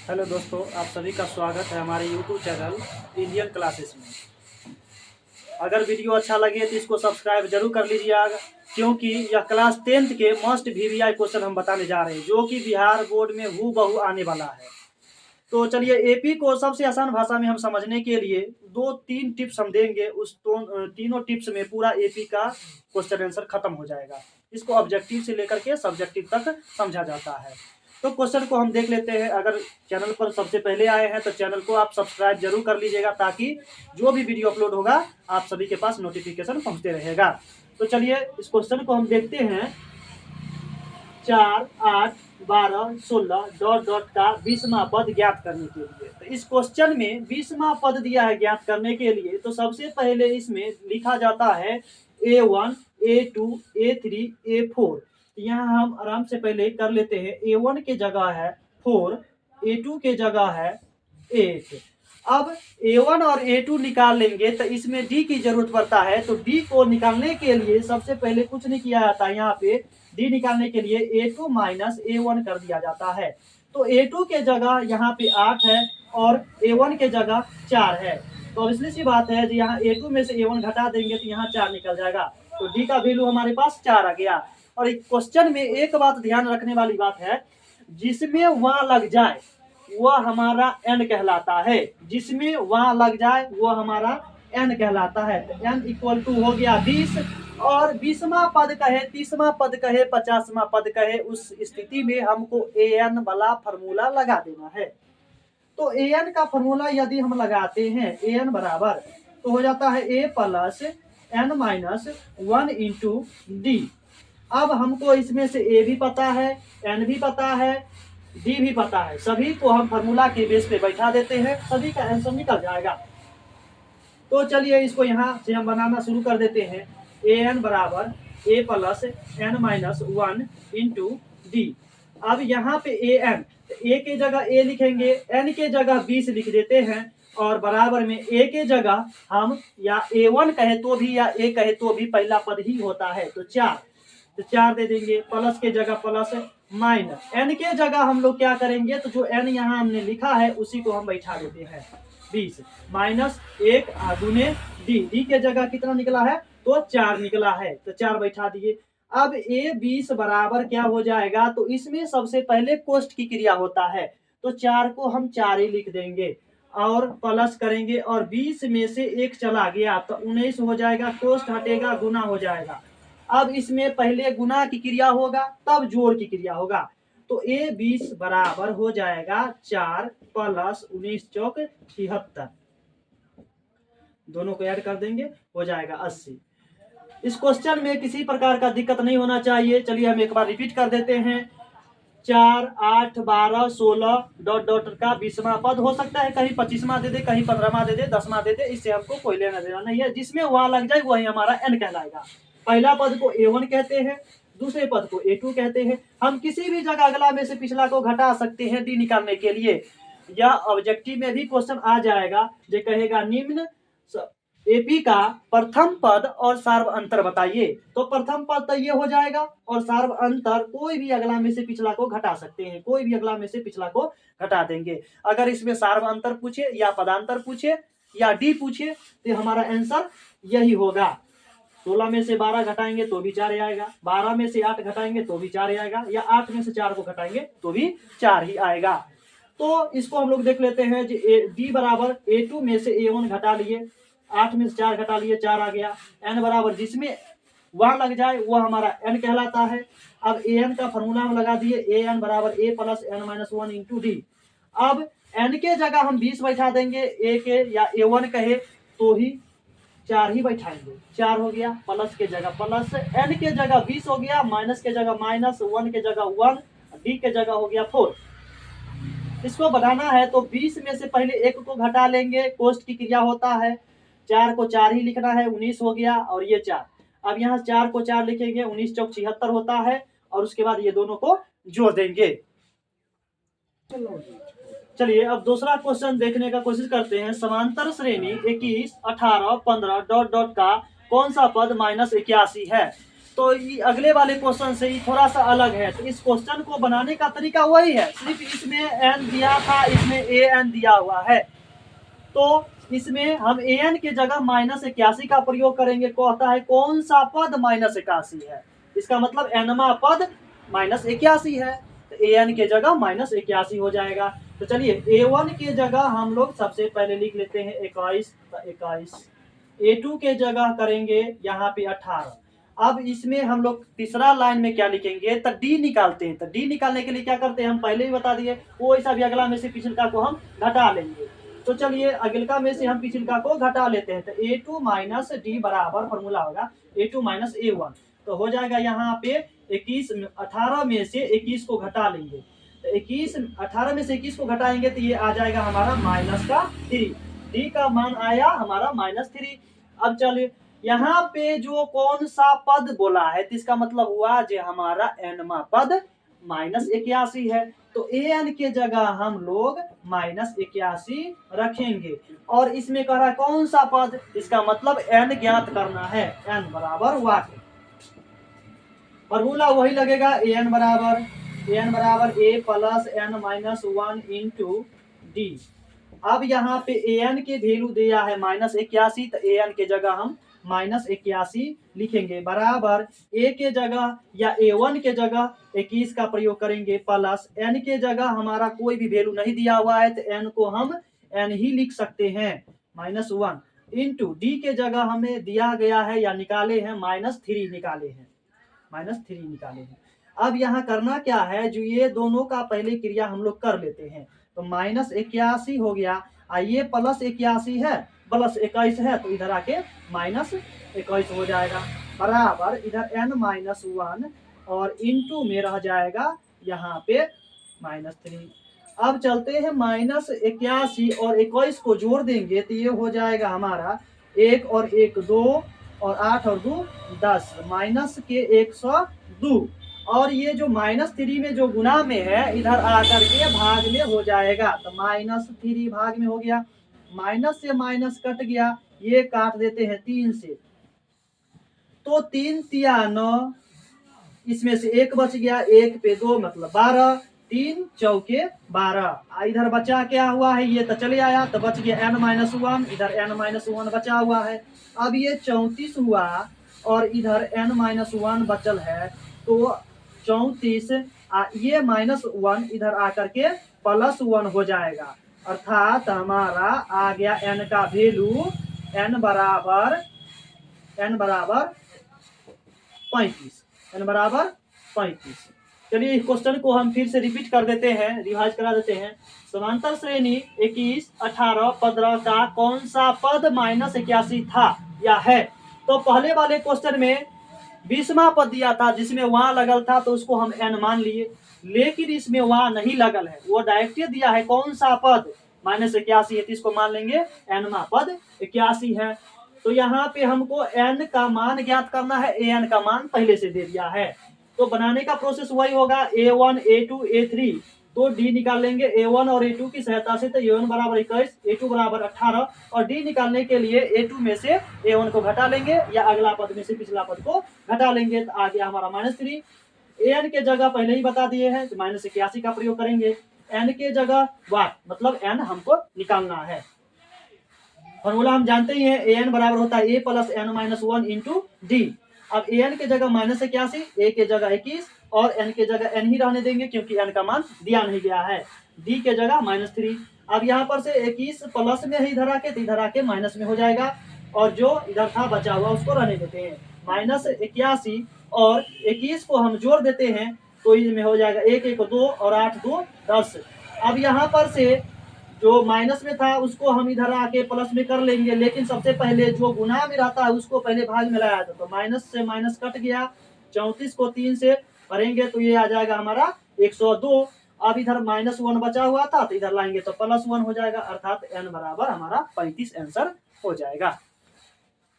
Hello दोस्तों, आप सभी का स्वागत है हमारे यूट्यूब चैनल इंडियन क्लासेस में। अगर वीडियो अच्छा लगे तो इसको सब्सक्राइब जरूर कर लीजिएगा, क्योंकि यह क्लास 10th के मस्ट वीवीआई क्वेश्चन हम बताने जा रहे हैं, जो कि बिहार बोर्ड में हूबहू आने वाला है। तो चलिए, एपी को सबसे आसान भाषा में हम समझने के लिए 2-3 टिप्स हम देंगे। तीनों टिप्स में पूरा एपी का क्वेश्चन आंसर खत्म हो जाएगा। इसको ऑब्जेक्टिव से लेकर के सब्जेक्टिव तक समझा जाता है। तो क्वेश्चन को हम देख लेते हैं। अगर चैनल पर सबसे पहले आए हैं तो चैनल को आप सब्सक्राइब जरूर कर लीजिएगा, ताकि जो भी वीडियो अपलोड होगा आप सभी के पास नोटिफिकेशन पहुंचते रहेगा। तो चलिए, इस क्वेश्चन को हम देखते हैं। 4, 8, 12, 16 डॉट डॉट का 20वां पद ज्ञात करने के लिए। तो इस क्वेश्चन में 20वां पद दिया है ज्ञात करने के लिए। तो सबसे पहले इसमें लिखा जाता है A1, A2, A3, A4। यहाँ हम आराम से पहले कर लेते हैं। A1 के जगह है 4, A2 के जगह है 8। अब A1 और A2 निकाल लेंगे तो इसमें D की जरूरत पड़ता है। तो D को निकालने के लिए सबसे पहले कुछ नहीं किया जाता। यहाँ पे D निकालने के लिए A2 माइनस A1 कर दिया जाता है। तो A2 के जगह यहाँ पे 8 है और A1 के जगह 4 है। तो ऑब्वियसली सी बात है, यहाँ A2 में से A1 घटा देंगे तो यहाँ 4 निकल जाएगा। तो D का वैल्यू हमारे पास 4 आ गया। और क्वेश्चन में एक बात ध्यान रखने वाली बात है, जिसमें वहां लग जाए वह हमारा n कहलाता है। जिसमें वहां लग जाए वह हमारा n कहलाता है। तो n इक्वल टू हो गया 20। और 20वां पद कहे, 30वां पद कहे, 50वां पद कहे, उस स्थिति में हमको an वाला फॉर्मूला लगा देना है। तो an का फॉर्मूला यदि हम लगाते हैं, an बराबर तो हो जाता है a plus n minus 1 into D. अब हमको इसमें से a भी पता है, n भी पता है, d भी पता है। सभी को हम फॉर्मूला के बेस पे बैठा देते हैं, सभी का आंसर निकल जाएगा। तो चलिए, इसको यहाँ से हम बनाना शुरू कर देते हैं। an बराबर a plus n minus 1 into D. अब यहाँ पे an, a के जगह a लिखेंगे, n के जगह 20 लिख देते हैं, और बराबर में a के जगह हम या a1 कहे तो भी या a कहे तो भी पहला पद ही होता है। तो 4, तो 4 दे देंगे। प्लस के जगह प्लस, माइनस n के जगह हम लोग क्या करेंगे, तो जो n यहाँ हमने लिखा है उसी को हम बैठा देते हैं 20 माइनस 1 गुने डी के जगह कितना निकला है, तो 4 निकला है। तो 4 बैठा दिए। अब a 20 बराबर क्या हो जाएगा, तो इसमें सबसे पहले कोष्ट की क्रिया होता है। तो 4 को हम 4 ही लिख देंगे और प्लस करेंगे, और 20 में से 1 चला गया तो 19 हो जाएगा। कोष्ट हटेगा, गुना हो जाएगा। अब इसमें पहले गुना की क्रिया होगा, तब जोड़ की क्रिया होगा। तो a 20 बराबर हो जाएगा 4 प्लस 19 चौक 76। दोनों को ऐड कर देंगे, हो जाएगा 80। इस क्वेश्चन में किसी प्रकार का दिक्कत नहीं होना चाहिए। चलिए, हम एक बार रिपीट कर देते हैं। 4, 8, 12, 16 डॉट डॉट का 20वां पद हो सकता है, कहीं 25वां दे दे, कहीं 15वां दे दे, 10वां दे दे, इससे हमको कोई लेना देना नहीं है। जिसमें वहां लग जाए वही हमारा n कहलाएगा। पहला पद को a1 कहते हैं, दूसरे पद को a2 कहते हैं। हम किसी भी जगह अगला में से पिछला को घटा सकते हैं d निकालने के लिए। या ऑब्जेक्टिव में भी क्वेश्चन आ जाएगा, जो कहेगा निम्न एपी का प्रथम पद और सार्व अंतर बताइए। तो प्रथम पद तो ये हो जाएगा, और सार्व अंतर कोई भी अगला में से पिछला को घटा सकते हैं। कोई भी अगला में से पिछला को घटा देंगे। अगर इसमें सार्व अंतर पूछे या पदांतर पूछे या डी पूछे तो हमारा आंसर यही होगा। 16 में से 12 घटाएंगे तो भी 4 आएगा, 12 में से 8 घटाएंगे तो भी 4 आएगा, या 8 में से 4 को घटाएंगे तो भी 4 ही आएगा। तो इसको हम लोग देख लेते हैं। डी बराबर a2 में से a1 घटा लिए, 8 में से 4 घटा लिए, 4 आ गया। n बराबर जिसमें वहां लग जाए वह हमारा n कहलाता है। अब an का फॉर्मूला हम लगा दिए, an बराबर a plus n minus 1 into D. अब n के जगह हम 20 बैठा देंगे, a के या a1 कहे तो ही 4 ही बैठाएंगे। 4 हो गया, प्लस के जगह प्लस, n के जगह 20 हो गया, माइनस के जगह माइनस, 1 के जगह 1, डी के जगह हो गया 4। इसको बनाना है तो 20 में से पहले 1 को घटा लेंगे, कोष्ट की क्रिया होता है। 4 को 4 ही लिखना है, 19 हो गया, और ये 4। अब यहाँ 4 को 4 लिखेंगे, 19 चौक 76 होता है, और उसके बाद ये दोनों को जोड़ देंगे। चलिए, अब दूसरा क्वेश्चन देखने का कोशिश करते हैं। समांतर श्रेणी 21, 18, 15 डॉट डॉट का कौन सा पद -81 है। तो ये अगले वाले क्वेश्चन से ये थोड़ा सा अलग है। तो इस क्वेश्चन को बनाने का तरीका वही है, सिर्फ इसमें n दिया था, इसमें an दिया हुआ है। तो इसमें हम an के जगह -81 का प्रयोग करेंगे। कहता है कौन सा पद -81 है, इसका मतलब nवां पद -81 है, तो an के जगह -81 हो जाएगा। तो चलिए a1 के जगह हम लोग सबसे पहले लिख लेते हैं 21, तो 21। a2 के जगह करेंगे यहाँ पे 18। अब इसमें हम लोग तीसरा लाइन में क्या लिखेंगे, तो डी निकालते हैं। तो डी निकालने के लिए क्या करते हैं, हम पहले ही बता दिए, वो ऐसा भी अगला में से पिछलका को हम घटा लेंगे। तो चलिए अगलका में से हम पिछलका को घटा लेते हैं। तो a2 माइनस डी बराबर फॉर्मूला होगा a2 माइनस a1। तो हो जाएगा यहाँ पे 21, 18 में से 21 को घटा लेंगे। तो 18 में से 21 को घटाएंगे तो ये आ जाएगा हमारा -3। डी का मान आया हमारा -3। अब चलिए यहाँ पे जो कौन सा पद बोला है, तो इसका मतलब हुआ जो हमारा nवां पद -81 है। तो an के जगह हम लोग -81 रखेंगे। और इसमें कह रहा है कौन सा पद, इसका मतलब n ज्ञात करना है। n बराबर वाट, फॉर्मूला वही लगेगा, an बराबर a plus n minus 1 into D. अब यहाँ पे an के वैल्यू दिया है -81, तो an के जगह हम -81 लिखेंगे, बराबर a के जगह या a1 के जगह 21 का प्रयोग करेंगे, प्लस n के जगह हमारा कोई भी वैल्यू नहीं दिया हुआ है, तो n को हम n ही लिख सकते हैं -1 इंटू डी के जगह हमें दिया गया है या निकाले हैं -3 निकाले हैं, -3 निकाले हैं। अब यहाँ करना क्या है, जो ये दोनों का पहले क्रिया हम लोग कर लेते हैं। तो -81 हो गया, ये +81 है, +21 है, तो इधर आके -21 हो जाएगा, बराबर इधर n-1 और इंटू में रह जाएगा यहाँ पे -3। अब चलते हैं -81 और 21 को जोड़ देंगे तो ये हो जाएगा हमारा 1 और 1 2 और 8 और 2 10, माइनस के 102। और ये जो -3 में जो गुना में है इधर आकर के भाग में हो जाएगा, तो -3 भाग में हो गया, माइनस से माइनस कट गया, ये काट देते हैं 3 से, तो 3 तिया 9, इसमें से 1 बच गया, 1 पे 2 मतलब 12, 3 चौके 12। इधर बचा क्या हुआ है, ये तो चले आया, तो बच गया n-1, इधर n-1 बचा हुआ है। अब ये 34 हुआ और इधर n-1 बचल है, तो 34 ये -1 इधर आकर के +1 हो जाएगा, अर्थात हमारा आ गया n का वैल्यू, n बराबर 35। चलिए इस क्वेश्चन को हम फिर से रिपीट कर देते हैं, रिवाइज करा देते हैं। समांतर श्रेणी 21, 18, 15 का कौन सा पद -81 था या है। तो पहले वाले क्वेश्चन में 20वां पद दिया था जिसमें वहां लगल था, तो उसको हम n मान लिए, लेकिन इसमें वहां नहीं लगल है, वो डायरेक्ट दिया है कौन सा पद -81 है, तो इसको मान लेंगे nवां पद 81 है। तो यहाँ पे हमको n का मान ज्ञात करना है, an का मान पहले से दे दिया है, तो बनाने का प्रोसेस वही होगा, a1 a2 a3, तो d निकाल लेंगे a1 और a2 की सहायता से। तो a1 बराबर 21, a2 बराबर 18, और d निकालने के लिए a2 में से a1 को घटा लेंगे या अगला पद में से पिछला पद को घटा लेंगे, तो आ गया हमारा -3। an के जगह पहले ही बता दिए हैं, तो -81 का प्रयोग करेंगे, n के जगह वाट, मतलब n हमको निकालना है। फॉर्मूला हम जानते ही हैं, an बराबर होता है a plus n-1 into D. अब an के जगह -81, a के जगह 21 और n के जगह n ही रहने देंगे क्योंकि n का मान दिया नहीं गया है, d के जगह -3। अब यहाँ पर से 21 प्लस में ही इधर आके, तो इधर आके माइनस में हो जाएगा, और जो इधर था बचा हुआ उसको रहने देते हैं। -81 और 21 को हम जोड़ देते हैं, तो इसमें हो जाएगा 1 1 2 और 8 2 10। अब यहाँ पर से जो माइनस में था उसको हम इधर आके प्लस में कर लेंगे, लेकिन सबसे पहले जो गुना में रहता है उसको पहले भाग में लाया था, तो माइनस से माइनस कट गया, 34 को 3 से करेंगे तो ये आ जाएगा हमारा 102। अब इधर -1 बचा हुआ था, तो इधर लाएंगे तो +1 हो जाएगा, अर्थात n बराबर हमारा 35 आंसर हो जाएगा।